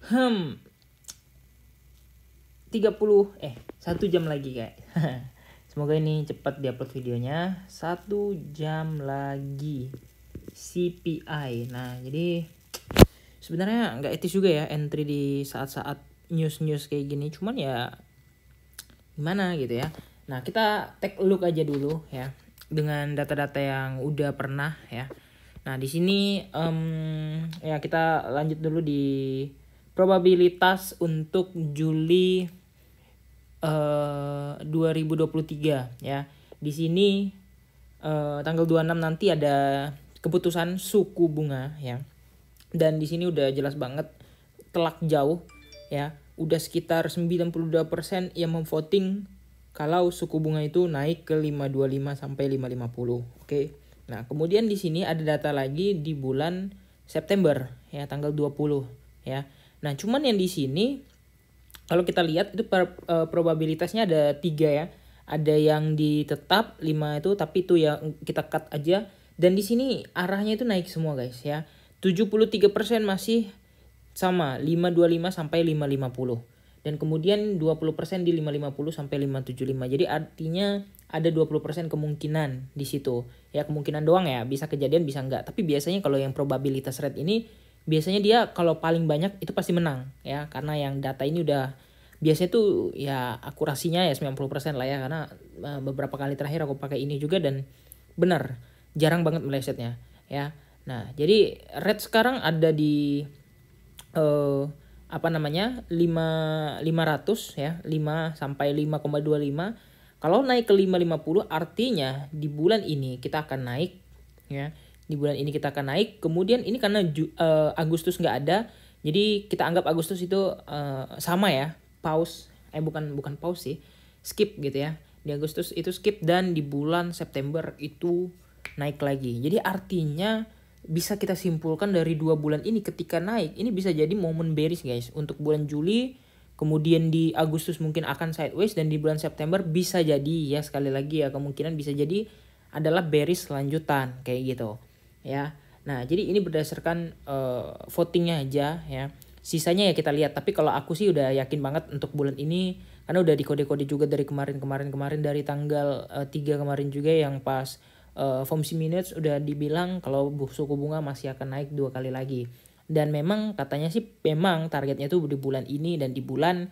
Hmm, 1 jam lagi guys. Semoga ini cepat diupload videonya. 1 jam lagi CPI. Nah, jadi sebenarnya nggak etis juga ya entry di saat-saat news kayak gini. Cuman ya gimana gitu ya. Nah, kita take a look aja dulu ya dengan data-data yang udah pernah ya. Nah, di sini ya kita lanjut dulu di probabilitas untuk Juli 2023 ya. Di sini tanggal 26 nanti ada keputusan suku bunga ya. Dan di sini udah jelas banget telak jauh ya. Udah sekitar 92% yang memvoting kalau suku bunga itu naik ke 525 sampai 550. Oke. Nah, kemudian di sini ada data lagi di bulan September ya, tanggal 20 ya. Nah, cuman yang di sini kalau kita lihat itu probabilitasnya ada 3 ya. Ada yang ditetap 5 itu, tapi itu ya kita cut aja. Dan di sini arahnya itu naik semua guys ya. 73% masih sama 525 sampai 550. Dan kemudian 20% di 550 sampai 575. Jadi artinya ada 20% kemungkinan di situ. Ya kemungkinan doang ya, bisa kejadian bisa enggak. Tapi biasanya kalau yang probabilitas rate ini biasanya dia kalau paling banyak itu pasti menang ya, karena yang data ini udah biasanya tuh ya akurasinya ya 90% lah ya, karena beberapa kali terakhir aku pakai ini juga dan benar jarang banget melesetnya ya. Nah, jadi rate sekarang ada di apa namanya 500 ya, 5 sampai 5,25. Kalau naik ke 550 artinya di bulan ini kita akan naik ya. Di bulan ini kita akan naik. Kemudian ini karena Agustus nggak ada, jadi kita anggap Agustus itu sama ya, pause bukan pause sih, skip gitu ya. Di Agustus itu skip dan di bulan September itu naik lagi. Jadi artinya bisa kita simpulkan dari 2 bulan ini ketika naik ini bisa jadi momen bearish guys untuk bulan Juli, kemudian di Agustus mungkin akan sideways, dan di bulan September bisa jadi ya, sekali lagi ya, kemungkinan bisa jadi adalah bearish lanjutan kayak gitu ya. Nah, jadi ini berdasarkan votingnya aja ya. Sisanya ya kita lihat, tapi kalau aku sih udah yakin banget untuk bulan ini karena udah dikode-kode juga dari kemarin dari tanggal 3 kemarin juga yang pas FOMC minutes udah dibilang kalau suku bunga masih akan naik 2 kali lagi. Dan memang katanya sih memang targetnya itu di bulan ini dan di bulan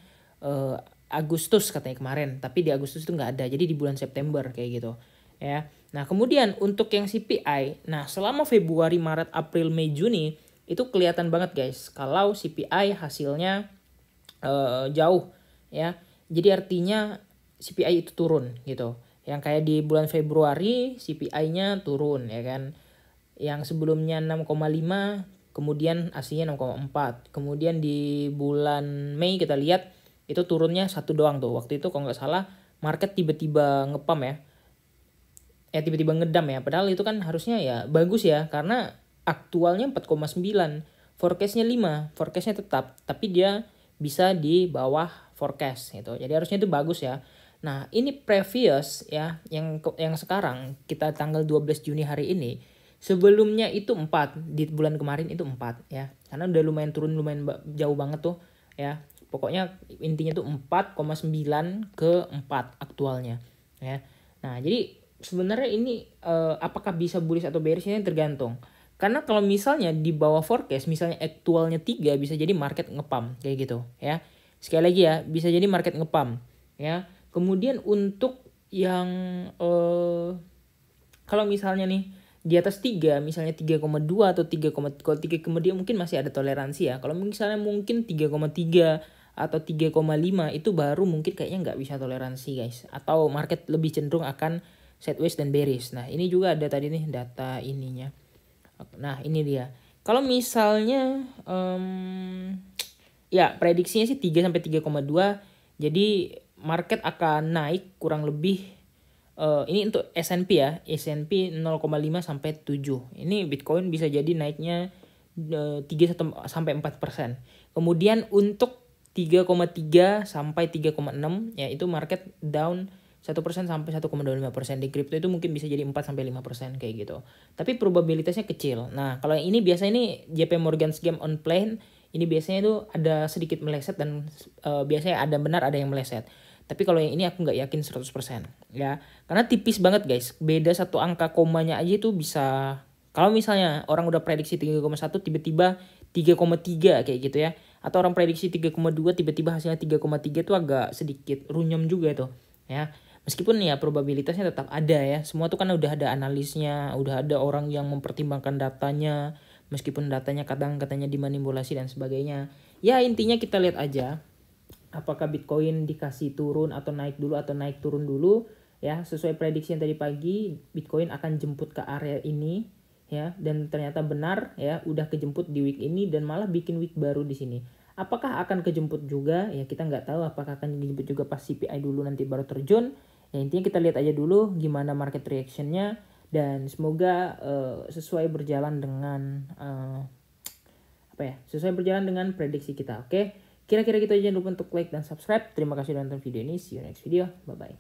Agustus katanya kemarin. Tapi di Agustus itu nggak ada, jadi di bulan September kayak gitu ya. Nah, kemudian untuk yang CPI, nah selama Februari, Maret, April, Mei, Juni itu kelihatan banget guys kalau CPI hasilnya jauh ya. Jadi artinya CPI itu turun gitu. Yang kayak di bulan Februari CPI-nya turun ya kan. Yang sebelumnya 6,5 kemudian aslinya 6,4. Kemudian di bulan Mei kita lihat itu turunnya 1 doang tuh. Waktu itu kalau nggak salah market tiba-tiba ngepam ya. Tiba-tiba ngedam ya. Padahal itu kan harusnya ya bagus ya, karena aktualnya 4,9. Forecast-nya 5. Forecast-nya tetap, tapi dia bisa di bawah forecast gitu. Jadi harusnya itu bagus ya. Nah, ini previous ya, yang sekarang kita tanggal 12 Juni hari ini, sebelumnya itu 4, di bulan kemarin itu 4 ya. Karena udah lumayan turun, lumayan jauh banget tuh ya. Pokoknya intinya tuh 4,9 ke 4 aktualnya ya. Nah, jadi sebenarnya ini apakah bisa bullish atau bearish ini tergantung. Karena kalau misalnya di bawah forecast, misalnya aktualnya 3, bisa jadi market ngepam kayak gitu ya. Sekali lagi ya, bisa jadi market ngepam ya. Kemudian untuk yang kalau misalnya nih di atas 3, misalnya 3,2 atau 3, kalau 3,2 mungkin masih ada toleransi ya. Kalau misalnya mungkin 3,3 atau 3,5 itu baru mungkin kayaknya nggak bisa toleransi guys. Atau market lebih cenderung akan sideways dan bearish. Nah, ini juga ada tadi nih data ininya. Nah, ini dia. Kalau misalnya ya prediksinya sih 3 sampai 3,2. Jadi market akan naik kurang lebih ini untuk S&P ya, S&P 0,5 sampai 7. Ini Bitcoin bisa jadi naiknya 3 sampai 4%. Kemudian untuk 3,3 sampai 3,6 ya itu market down 1% sampai 1,25%. Di kripto itu mungkin bisa jadi 4 sampai 5% kayak gitu. Tapi probabilitasnya kecil. Nah, kalau yang ini biasanya ini JP Morgan Scam on Plane ini biasanya itu ada sedikit meleset dan biasanya ada benar ada yang meleset. Tapi kalau yang ini aku nggak yakin 100% ya. Karena tipis banget guys. Beda satu angka komanya aja itu bisa, kalau misalnya orang udah prediksi 3,1 tiba-tiba 3,3 kayak gitu ya. Atau orang prediksi 3,2 tiba-tiba hasilnya 3,3 itu agak sedikit runyam juga tuh ya. Meskipun ya probabilitasnya tetap ada ya. Semua tuh kan udah ada analisnya, udah ada orang yang mempertimbangkan datanya. Meskipun datanya kadang katanya dimanipulasi dan sebagainya. Ya intinya kita lihat aja apakah Bitcoin dikasih turun atau naik dulu atau naik turun dulu ya. Sesuai prediksi yang tadi pagi Bitcoin akan jemput ke area ini ya, dan ternyata benar ya, udah kejemput di week ini dan malah bikin week baru di sini. Apakah akan kejemput juga ya, kita nggak tahu. Apakah akan dijemput juga pas CPI dulu nanti baru terjun ya. Intinya kita lihat aja dulu gimana market reactionnya, dan semoga sesuai berjalan dengan sesuai berjalan dengan prediksi kita. Oke, kira-kira gitu aja. Jangan lupa untuk like dan subscribe. Terima kasih sudah nonton video ini. See you next video. Bye bye.